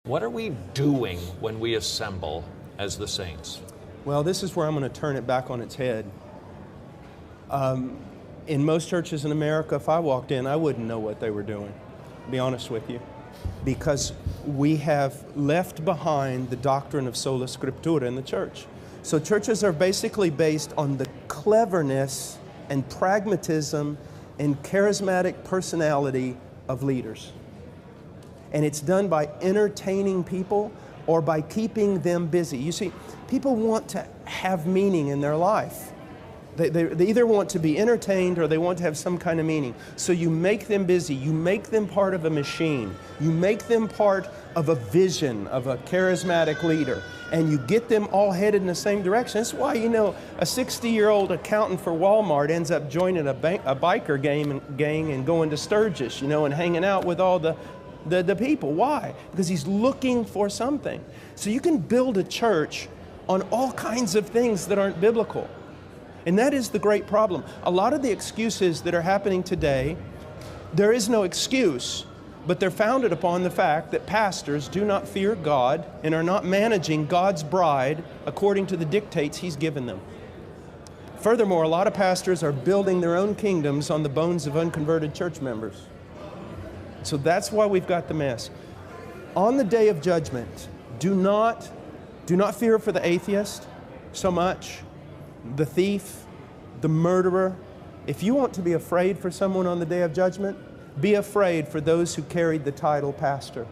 What are we doing when we assemble as the saints? Well, this is where I'm going to turn it back on its head. In most churches in America, if I walked in, I wouldn't know what they were doing, to be honest with you, because we have left behind the doctrine of sola scriptura in the church. So churches are basically based on the cleverness and pragmatism and charismatic personality of leaders. And it's done by entertaining people or by keeping them busy. You see, people want to have meaning in their life. They either want to be entertained or they want to have some kind of meaning. So you make them busy. You make them part of a machine. You make them part of a vision of a charismatic leader. And you get them all headed in the same direction. That's why, you know, a 60-year-old accountant for Walmart ends up joining a biker gang and going to Sturgis, you know, and hanging out with all the people. Why? Because he's looking for something. So you can build a church on all kinds of things that aren't biblical. And that is the great problem. A lot of the excuses that are happening today, there is no excuse, but they're founded upon the fact that pastors do not fear God and are not managing God's bride according to the dictates He's given them. Furthermore, a lot of pastors are building their own kingdoms on the bones of unconverted church members. So that's why we've got the mess. On the day of judgment, do not fear for the atheist so much, the thief, the murderer. If you want to be afraid for someone on the day of judgment, be afraid for those who carried the title pastor.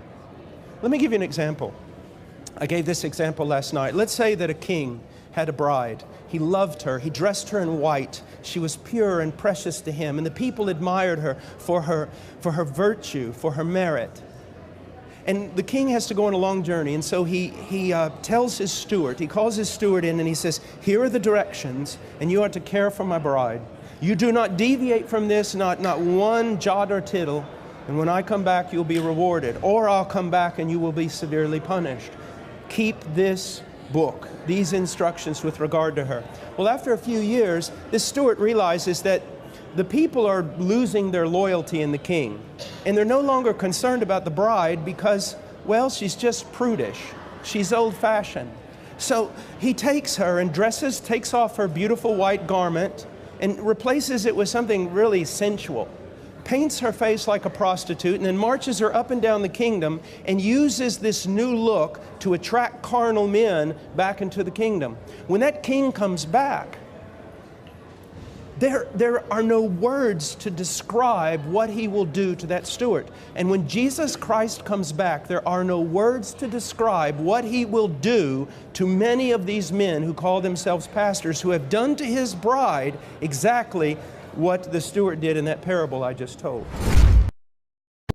Let me give you an example. I gave this example last night. Let's say that a king had a bride. He loved her. He dressed her in white. She was pure and precious to him, and the people admired her for her virtue, for her merit. And the king has to go on a long journey, and so he tells his steward, he calls his steward in and he says, here are the directions, and you are to care for my bride. You do not deviate from this, not one jot or tittle, and when I come back, you'll be rewarded, or I'll come back and you will be severely punished. Keep this book, these instructions with regard to her. Well, after a few years, this steward realizes that the people are losing their loyalty in the king. And they're no longer concerned about the bride because, well, she's just prudish. She's old-fashioned. So he takes her and takes off her beautiful white garment and replaces it with something really sensual. Paints her face like a prostitute and then marches her up and down the kingdom and uses this new look to attract carnal men back into the kingdom. When that king comes back, there are no words to describe what he will do to that steward. And when Jesus Christ comes back, there are no words to describe what he will do to many of these men who call themselves pastors, who have done to his bride exactly what the steward did in that parable I just told.